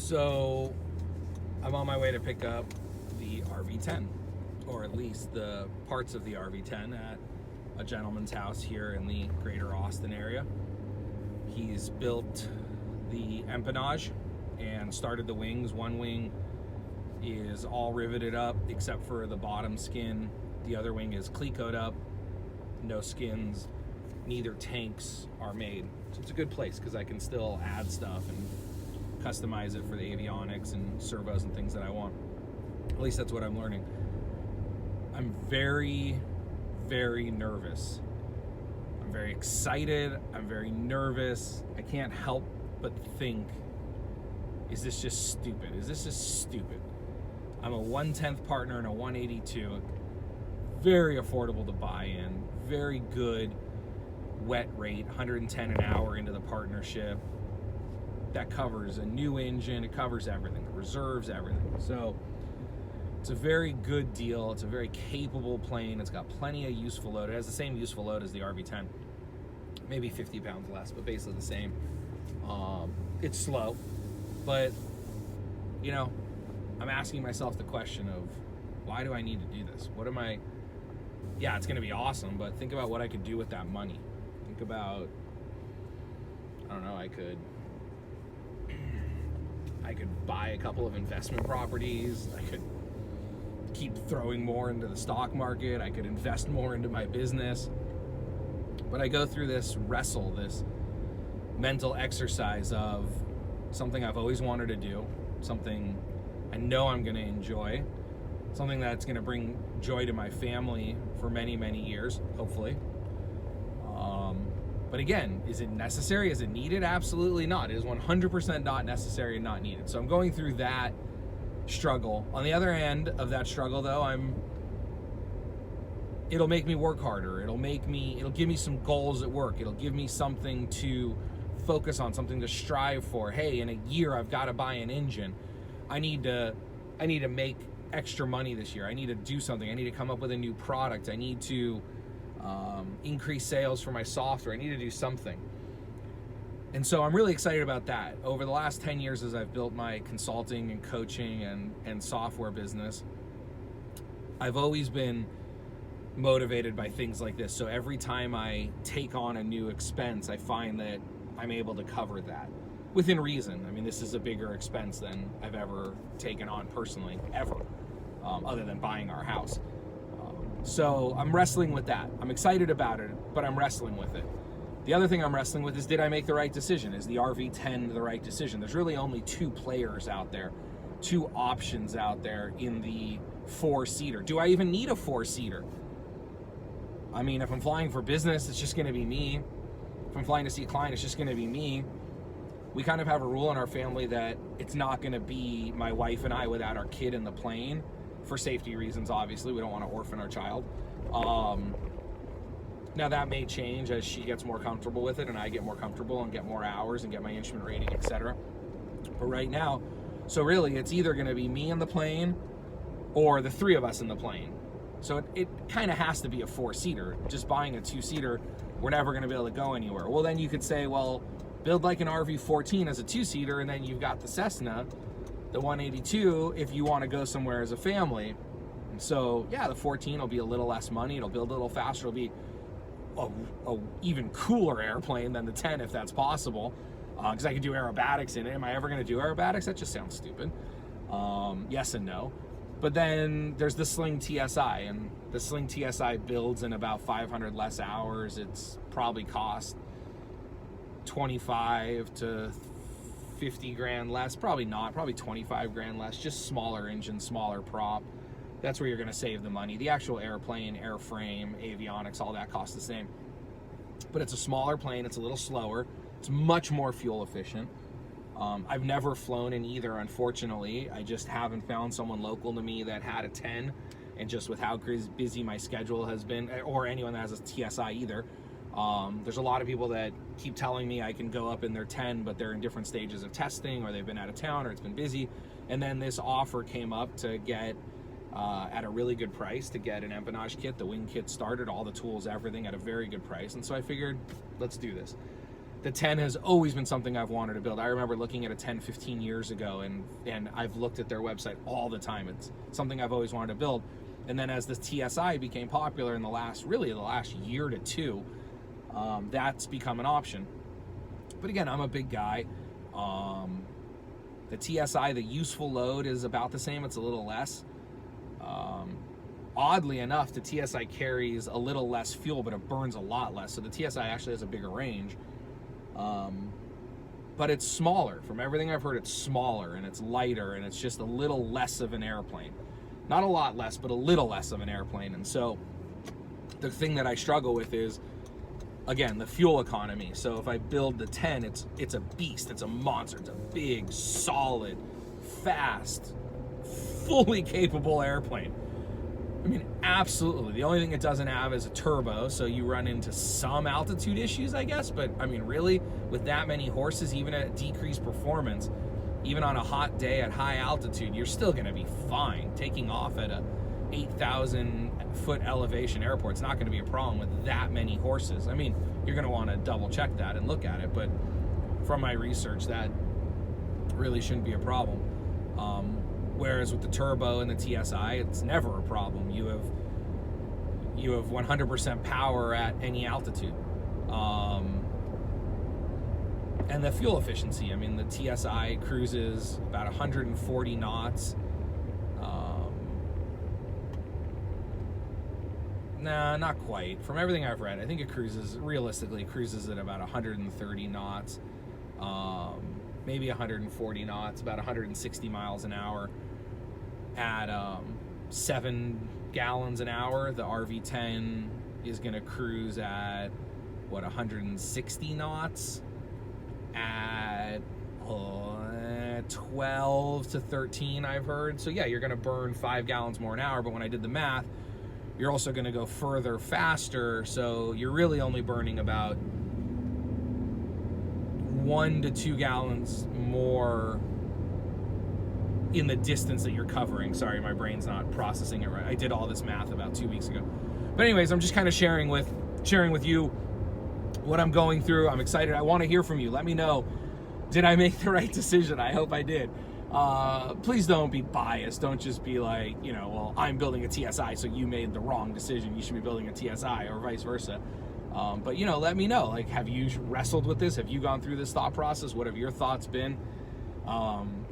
So I'm on my way to pick up the RV10, or at least the parts of the RV10 at a gentleman's house here in the greater Austin area. He's built the empennage and started the wings. One wing is all riveted up except for the bottom skin. The other wing is clecoed up, no skins, neither tanks are made. So it's a good place because I can still add stuff and customize it for the avionics and servos and things that I want. At least that's what I'm learning. I'm very, very nervous. I'm very excited. I'm very nervous. I can't help but think, is this just stupid? Is this just stupid? I'm a 1/10 partner in a 182. Very affordable to buy in. Very good wet rate, 110 an hour into the partnership. That covers a new engine, it covers everything, it reserves everything. So it's a very good deal. It's a very capable plane. It's got plenty of useful load. It has the same useful load as the RV10, maybe 50 pounds less, but basically the same. It's slow, but you know, I'm asking myself the question of, why do I need to do this? What am I? Yeah, it's gonna be awesome, but think about what I could do with that money. Think about, I don't know, I could buy a couple of investment properties. I could keep throwing more into the stock market. I could invest more into my business. But I go through this mental exercise of something I've always wanted to do, something I know I'm going to enjoy, something that's going to bring joy to my family for many, many years, hopefully. But again, is it necessary? Is it needed? Absolutely not. It is 100% not necessary and not needed. So I'm going through that struggle. On the other end of that struggle, though, it'll make me work harder. It'll give me some goals at work. It'll give me something to focus on, something to strive for. Hey, in a year, I've got to buy an engine. I need to make extra money this year. I need to do something. I need to come up with a new product. I need to increase sales for my software. I need to do something. And so I'm really excited about that. Over the last 10 years, as I've built my consulting and coaching and software business, I've always been motivated by things like this. So every time I take on a new expense, I find that I'm able to cover that within reason. I mean, this is a bigger expense than I've ever taken on personally, ever, other than buying our house. So I'm wrestling with that. I'm excited about it, but I'm wrestling with it. The other thing I'm wrestling with is, did I make the right decision? Is the RV10 the right decision? There's really only two players out there, two options out there in the 4-seater. Do I even need a 4-seater? I mean, if I'm flying for business, it's just gonna be me. If I'm flying to see a client, it's just gonna be me. We kind of have a rule in our family that it's not gonna be my wife and I without our kid in the plane. For safety reasons, obviously. We don't want to orphan our child. Now that may change as she gets more comfortable with it and I get more comfortable and get more hours and get my instrument rating, etc. But right now, so really it's either going to be me in the plane or the three of us in the plane. So it kind of has to be a 4-seater. Just buying a 2-seater, we're never going to be able to go anywhere. Well, then you could say, well, build like an RV14 as a 2-seater, and then you've got the Cessna, the 182, if you want to go somewhere as a family. And so yeah, the 14 will be a little less money, it'll build a little faster, it'll be a even cooler airplane than the 10 if that's possible, because I could do aerobatics in it. Am I ever going to do aerobatics? That just sounds stupid. Yes and no. But then there's the Sling TSi, and the Sling TSi builds in about 500 less hours. It's probably cost 25 to 50 grand less, probably not, probably 25 grand less, just smaller engine, smaller prop. That's where you're gonna save the money. The actual airplane, airframe, avionics, all that costs the same. But it's a smaller plane, it's a little slower, it's much more fuel efficient. I've never flown in either, unfortunately. I just haven't found someone local to me that had a 10, and just with how busy my schedule has been, or anyone that has a TSi either. There's a lot of people that keep telling me I can go up in their 10, but they're in different stages of testing, or they've been out of town, or it's been busy. And then this offer came up to get, at a really good price, to get an empennage kit, the wing kit started, all the tools, everything at a very good price. And so I figured, let's do this. the 10 has always been something I've wanted to build. I remember looking at a 10 15 years ago, and I've looked at their website all the time. It's something I've always wanted to build. And then as the TSi became popular in the last year to two, that's become an option. But again, I'm a big guy. The TSi, the useful load is about the same. It's a little less. Oddly enough, the TSi carries a little less fuel, but it burns a lot less. So the TSi actually has a bigger range. But it's smaller. From everything I've heard, it's smaller and it's lighter and it's just a little less of an airplane. Not a lot less, but a little less of an airplane. And so the thing that I struggle with is, again, the fuel economy. So if I build the 10, it's a beast. It's a monster. It's a big, solid, fast, fully capable airplane. I mean, absolutely. The only thing it doesn't have is a turbo, so you run into some altitude issues, I guess. But I mean, really, with that many horses, even at decreased performance, even on a hot day at high altitude, you're still going to be fine. Taking off at a 8,000 foot elevation airport, it's not going to be a problem with that many horses. I mean, you're going to want to double check that and look at it, but from my research, that really shouldn't be a problem. Whereas with the turbo and the TSi, it's never a problem. You have 100% power at any altitude. And the fuel efficiency, I mean, the TSi cruises about 140 knots. Nah, not quite. From everything I've read, I think it realistically cruises at about 130 knots. Maybe 140 knots, about 160 miles an hour at 7 gallons an hour. The RV10 is going to cruise at, 160 knots at 12 to 13, I've heard. So yeah, you're going to burn 5 gallons more an hour, but when I did the math, you're also going to go further faster, so you're really only burning about 1 to 2 gallons more in the distance that you're covering. Sorry, my brain's not processing it right. I did all this math about 2 weeks ago. But anyways, I'm just kind of sharing with you what I'm going through. I'm excited. I want to hear from you. Let me know, did I make the right decision? I hope I did. Please don't be biased. Don't just be like, well, I'm building a TSi, so you made the wrong decision. You should be building a TSi, or vice versa. But let me know, like, have you wrestled with this? Have you gone through this thought process? What have your thoughts been?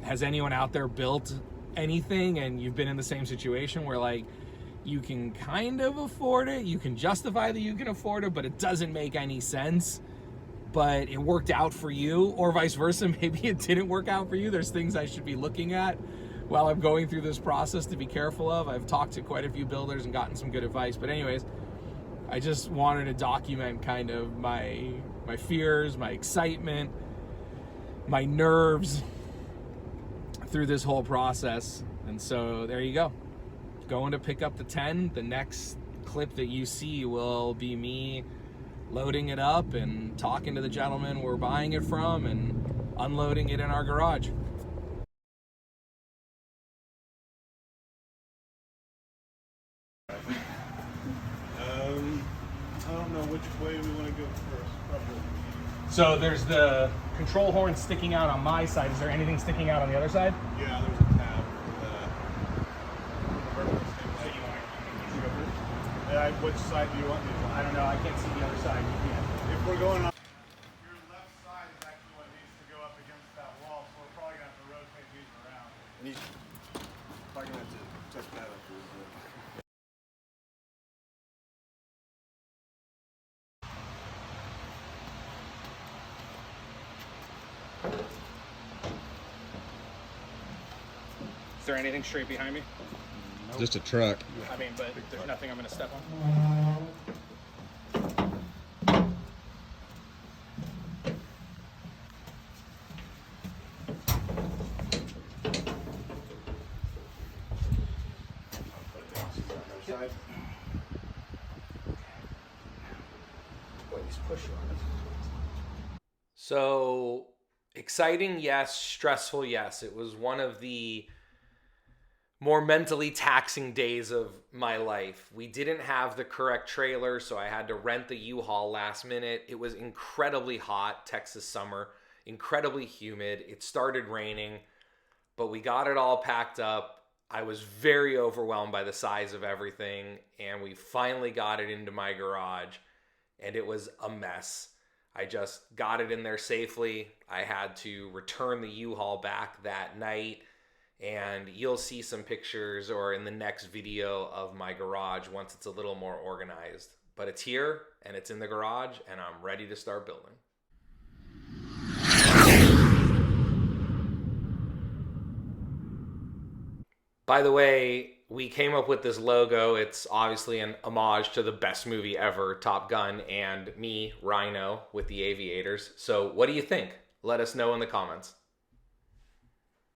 Has anyone out there built anything and you've been in the same situation where, like, you can kind of afford it, you can justify that you can afford it, but it doesn't make any sense, but it worked out for you, or vice versa, maybe it didn't work out for you? There's things I should be looking at while I'm going through this process to be careful of. I've talked to quite a few builders and gotten some good advice, but anyways, I just wanted to document kind of my fears, my excitement, my nerves through this whole process. And so there you go. Going to pick up the 10. The next clip that you see will be me loading it up and talking to the gentleman we're buying it from and unloading it in our garage. I don't know which way we want to go first. Probably. So there's the control horn sticking out on my side. Is there anything sticking out on the other side? Yeah, there's a tab. Which side do you want me to? I don't know. I can't see the other side. You can. If we're going on, your left side is actually what needs to go up against that wall, so we're probably going to have to rotate these around. Probably going to have to touch that up a little bit. Is there anything straight behind me? Nope. Just a truck. I mean, but there's nothing I'm going to step on. So exciting, yes. Stressful, yes. It was one of the more mentally taxing days of my life. We didn't have the correct trailer, so I had to rent the U-Haul last minute. It was incredibly hot, Texas summer, incredibly humid. It started raining, but we got it all packed up. I was very overwhelmed by the size of everything, and we finally got it into my garage, and it was a mess. I just got it in there safely. I had to return the U-Haul back that night, and you'll see some pictures or in the next video of my garage once it's a little more organized. But it's here, and it's in the garage, and I'm ready to start building. By the way, we came up with this logo. It's obviously an homage to the best movie ever, Top Gun, and me, Rhino, with the aviators. So what do you think? Let us know in the comments.